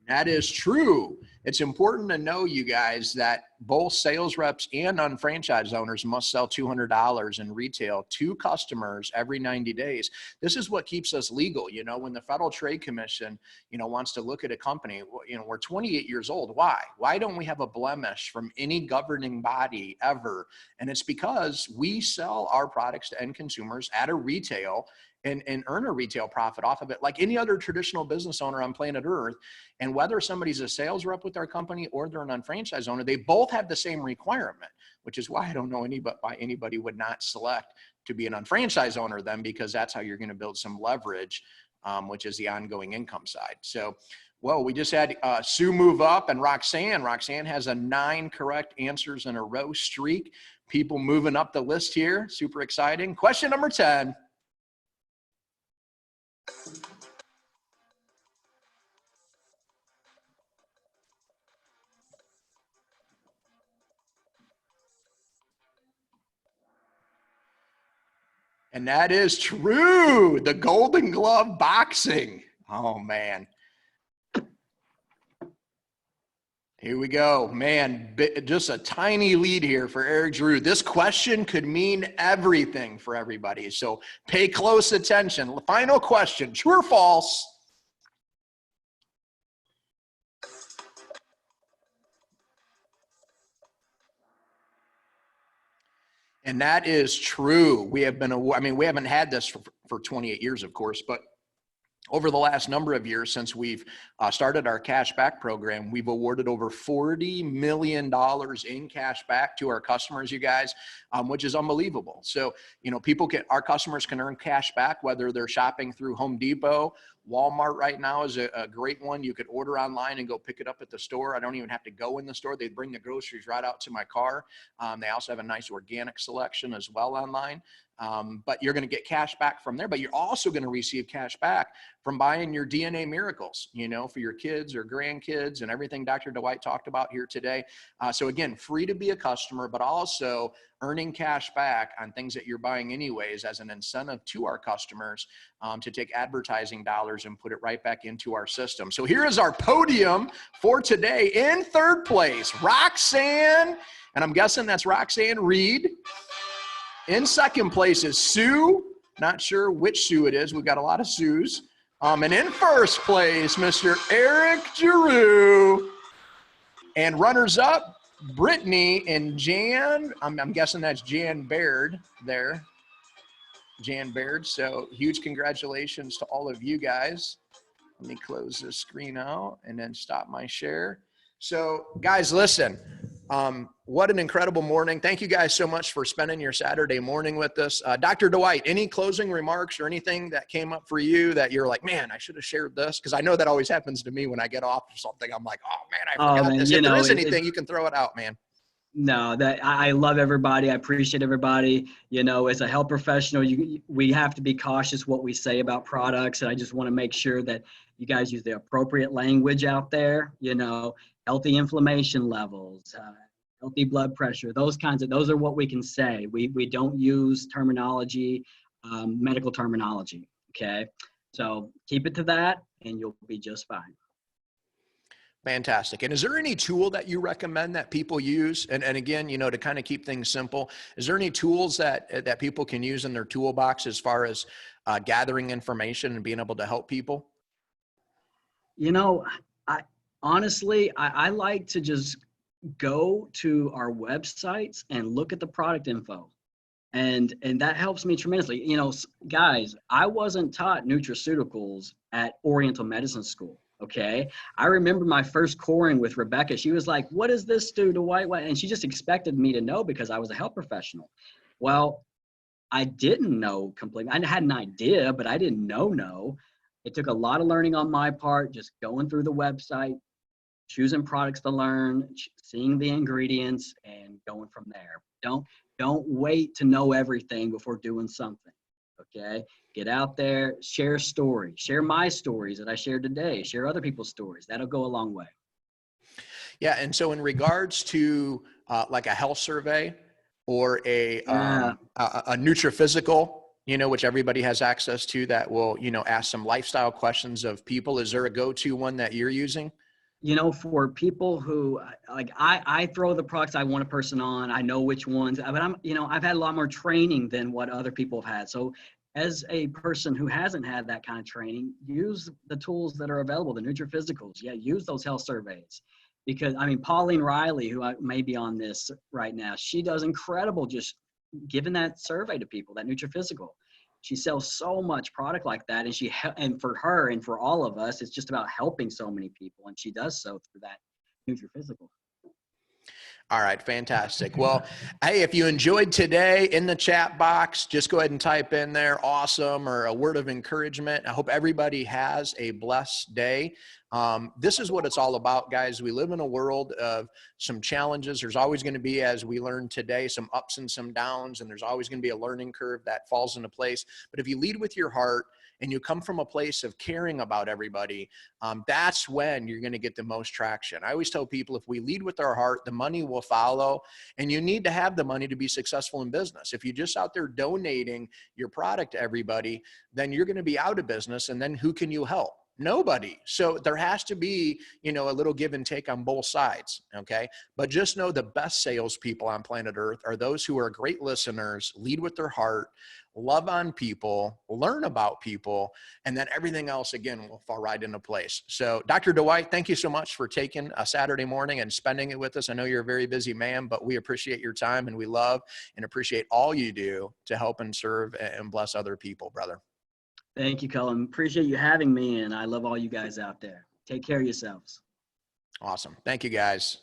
That is true. It's important to know, you guys, that both sales reps and unfranchised owners must sell $200 in retail to customers every 90 days. This is what keeps us legal. When the Federal Trade Commission, wants to look at a company, we're 28 years old. Why? Why don't we have a blemish from any governing body ever? And it's because we sell our products to end consumers at a retail and earn a retail profit off of it like any other traditional business owner on planet Earth. And whether somebody's a sales rep with our company or they're an unfranchised owner, they both have the same requirement, which is why I don't know why anybody would not select to be an unfranchised owner then, because that's how you're going to build some leverage, which is the ongoing income side. So, well, we just had Sue move up and Roxanne. Roxanne has a 9 correct answers in a row streak. People moving up the list here. Super exciting. Question number 10. And that is true. The Golden Glove boxing. Oh, man. Here we go. Man, just a tiny lead here for Eric Giroux. This question could mean everything for everybody. So pay close attention. Final question, true or false? And that is true. We have been, we haven't had this for 28 years, of course, but over the last number of years since we've started our cash back program, we've awarded over $40 million in cash back to our customers, you guys, which is unbelievable. So, our customers can earn cash back, whether they're shopping through Home Depot. Walmart right now is a great one. You could order online and go pick it up at the store. I don't even have to go in the store. They bring the groceries right out to my car. They also have a nice organic selection as well online. But you're going to get cash back from there, but you're also going to receive cash back from buying your DNA miracles, for your kids or grandkids and everything Dr. Dwight talked about here today. So again, free to be a customer, but also earning cash back on things that you're buying anyways as an incentive to our customers to take advertising dollars and put it right back into our system. So here is our podium for today. In third place, Roxanne, and I'm guessing that's Roxanne Reed. In second place is Sue. Not sure which Sue it is. We've got a lot of Sues. And in first place, Mr. Eric Giroux. And runners up, Brittany and Jan. I'm guessing that's Jan Baird there. Jan Baird. So huge congratulations to all of you guys. Let me close this screen out and then stop my share. So guys, listen, what an incredible morning. Thank you guys so much for spending your Saturday morning with us. Dr. Dwight, any closing remarks or anything that came up for you that you're like, man, I should have shared this? Because I know that always happens to me when I get off or something. I'm like, oh man, I forgot this. If there is anything, you can throw it out, man. No, that I love everybody. I appreciate everybody. As a health professional, we have to be cautious what we say about products. And I just want to make sure that you guys use the appropriate language out there, healthy inflammation levels, healthy blood pressure, those are what we can say. We don't use terminology, medical terminology. Okay. So keep it to that and you'll be just fine. Fantastic. And is there any tool that you recommend that people use? And again, to kind of keep things simple, is there any tools that people can use in their toolbox as far as gathering information and being able to help people? I honestly like to just go to our websites and look at the product info. And that helps me tremendously. Guys, I wasn't taught nutraceuticals at Oriental Medicine School. Okay. I remember my first coring with Rebecca. She was like, what does this do to white? And she just expected me to know because I was a health professional. Well, I didn't know completely. I had an idea, but I didn't know. It took a lot of learning on my part, just going through the website, choosing products to learn, seeing the ingredients and going from there. Don't wait to know everything before doing something. Okay. Get out there, share stories, share my stories that I shared today, share other people's stories. That'll go a long way. Yeah. And so in regards to like a health survey or a Nutri-Physical, which everybody has access to that will, ask some lifestyle questions of people. Is there a go-to one that you're using? For people who I throw the products I want a person on, I know which ones, but I've had a lot more training than what other people have had. So as a person who hasn't had that kind of training, use the tools that are available, the Nutri-Physicals. Yeah, use those health surveys. Because, Pauline Riley, who may be on this right now, she does incredible just giving that survey to people, that Nutri-Physical. She sells so much product like that. And for her and for all of us, it's just about helping so many people. And she does so through that Nutri-Physical. All right, fantastic. Well, hey, if you enjoyed today, in the chat box, just go ahead and type in there awesome or a word of encouragement. I hope everybody has a blessed day. This is what it's all about, guys. We live in a world of some challenges. There's always going to be, as we learned today, some ups and some downs, and there's always going to be a learning curve that falls into place. But if you lead with your heart, and you come from a place of caring about everybody, that's when you're going to get the most traction. I always tell people, if we lead with our heart, the money will follow, and you need to have the money to be successful in business. If you're just out there donating your product to everybody, then you're going to be out of business, and then who can you help? Nobody. So there has to be, a little give and take on both sides. Okay. But just know the best salespeople on planet Earth are those who are great listeners, lead with their heart, love on people, learn about people, and then everything else, again, will fall right into place. So Dr. Dwight, thank you so much for taking a Saturday morning and spending it with us. I know you're a very busy man, but we appreciate your time, and we love and appreciate all you do to help and serve and bless other people, brother. Thank you, Cullen. Appreciate you having me, and I love all you guys out there. Take care of yourselves. Awesome. Thank you, guys.